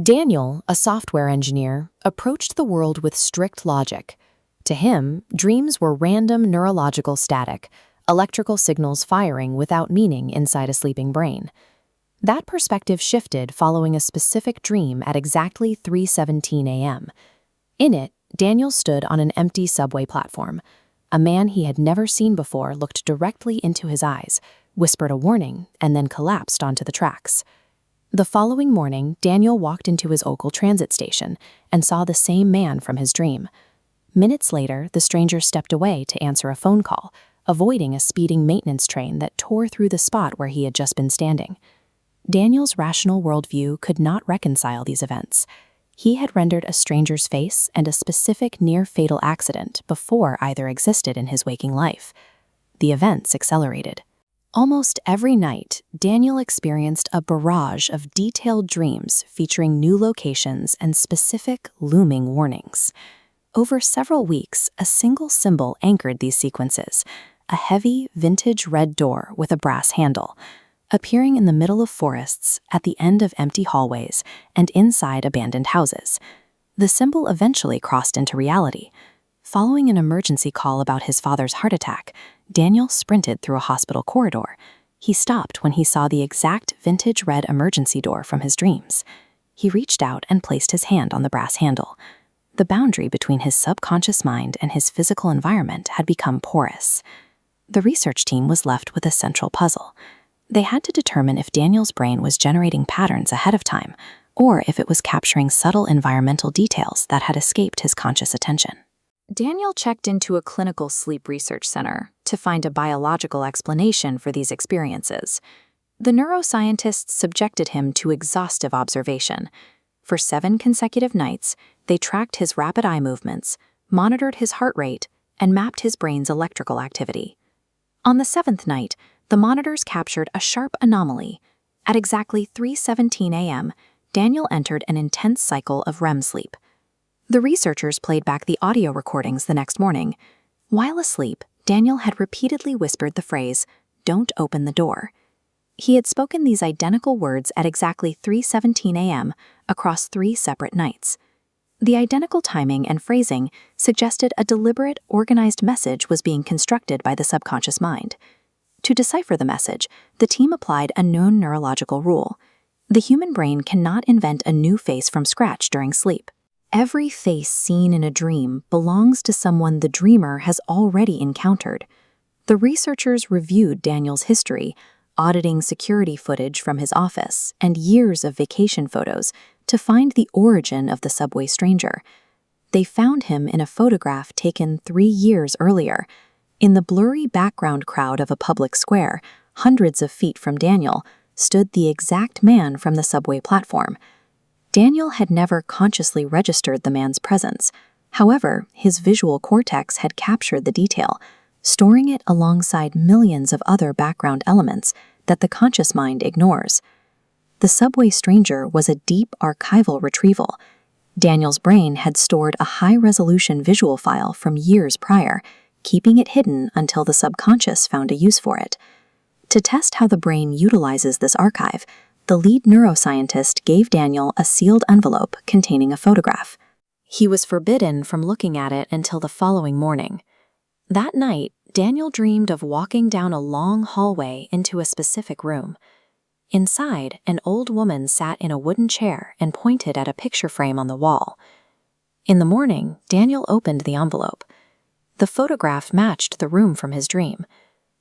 Daniel, a software engineer, approached the world with strict logic. To him, dreams were random neurological static, electrical signals firing without meaning inside a sleeping brain. That perspective shifted following a specific dream at exactly 3:17 a.m. In it, Daniel stood on an empty subway platform. A man he had never seen before looked directly into his eyes, whispered a warning, and then collapsed onto the tracks. The following morning, Daniel walked into his local transit station and saw the same man from his dream. Minutes later, the stranger stepped away to answer a phone call, avoiding a speeding maintenance train that tore through the spot where he had just been standing. Daniel's rational worldview could not reconcile these events. He had rendered a stranger's face and a specific near-fatal accident before either existed in his waking life. The events accelerated. Almost every night, Daniel experienced a barrage of detailed dreams featuring new locations and specific looming warnings. Over several weeks, a single symbol anchored these sequences, a heavy, vintage red door with a brass handle, appearing in the middle of forests, at the end of empty hallways, and inside abandoned houses. The symbol eventually crossed into reality. Following an emergency call about his father's heart attack, Daniel sprinted through a hospital corridor. He stopped when he saw the exact vintage red emergency door from his dreams. He reached out and placed his hand on the brass handle. The boundary between his subconscious mind and his physical environment had become porous. The research team was left with a central puzzle. They had to determine if Daniel's brain was generating patterns ahead of time, or if it was capturing subtle environmental details that had escaped his conscious attention. Daniel checked into a clinical sleep research center to find a biological explanation for these experiences. The neuroscientists subjected him to exhaustive observation. For 7 consecutive nights, they tracked his rapid eye movements, monitored his heart rate, and mapped his brain's electrical activity. On the 7th night, the monitors captured a sharp anomaly. At exactly 3:17 a.m., Daniel entered an intense cycle of REM sleep. The researchers played back the audio recordings the next morning. While asleep, Daniel had repeatedly whispered the phrase, "Don't open the door." He had spoken these identical words at exactly 3:17 a.m. across 3 separate nights. The identical timing and phrasing suggested a deliberate, organized message was being constructed by the subconscious mind. To decipher the message, the team applied a known neurological rule. The human brain cannot invent a new face from scratch during sleep. Every face seen in a dream belongs to someone the dreamer has already encountered. The researchers reviewed Daniel's history, auditing security footage from his office and years of vacation photos to find the origin of the subway stranger. They found him in a photograph taken 3 years earlier. In the blurry background crowd of a public square, hundreds of feet from Daniel, stood the exact man from the subway platform. Daniel had never consciously registered the man's presence. However, his visual cortex had captured the detail, storing it alongside millions of other background elements that the conscious mind ignores. The subway stranger was a deep archival retrieval. Daniel's brain had stored a high-resolution visual file from years prior, keeping it hidden until the subconscious found a use for it. To test how the brain utilizes this archive, the lead neuroscientist gave Daniel a sealed envelope containing a photograph. He was forbidden from looking at it until the following morning. That night, Daniel dreamed of walking down a long hallway into a specific room. Inside, an old woman sat in a wooden chair and pointed at a picture frame on the wall. In the morning, Daniel opened the envelope. The photograph matched the room from his dream.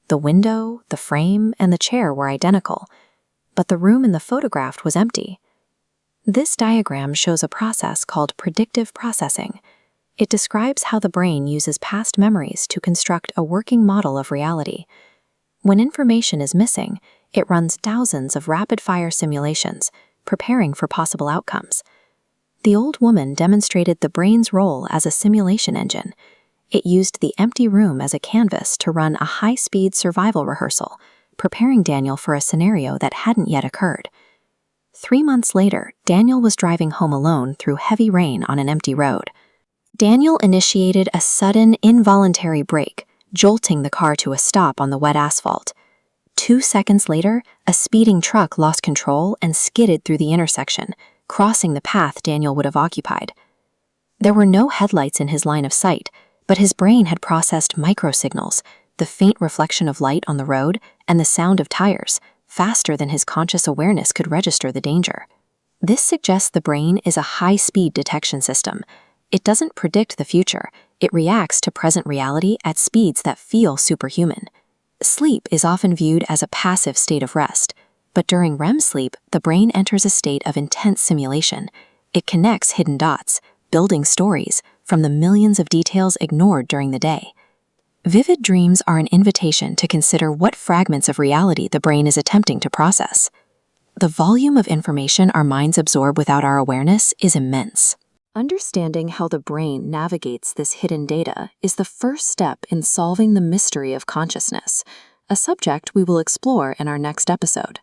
The window, the frame, and the chair were identical, but the room in the photograph was empty. This diagram shows a process called predictive processing. It describes how the brain uses past memories to construct a working model of reality. When information is missing, it runs thousands of rapid-fire simulations, preparing for possible outcomes. The old woman demonstrated the brain's role as a simulation engine. It used the empty room as a canvas to run a high-speed survival rehearsal, preparing Daniel for a scenario that hadn't yet occurred. 3 months later, Daniel was driving home alone through heavy rain on an empty road. Daniel initiated a sudden, involuntary brake, jolting the car to a stop on the wet asphalt. 2 seconds later, a speeding truck lost control and skidded through the intersection, crossing the path Daniel would have occupied. There were no headlights in his line of sight, but his brain had processed microsignals, the faint reflection of light on the road and the sound of tires, faster than his conscious awareness could register the danger. This suggests the brain is a high-speed detection system. It doesn't predict the future, it reacts to present reality at speeds that feel superhuman. Sleep is often viewed as a passive state of rest, but during REM sleep, the brain enters a state of intense simulation. It connects hidden dots, building stories from the millions of details ignored during the day. Vivid dreams are an invitation to consider what fragments of reality the brain is attempting to process. The volume of information our minds absorb without our awareness is immense. Understanding how the brain navigates this hidden data is the first step in solving the mystery of consciousness, a subject we will explore in our next episode.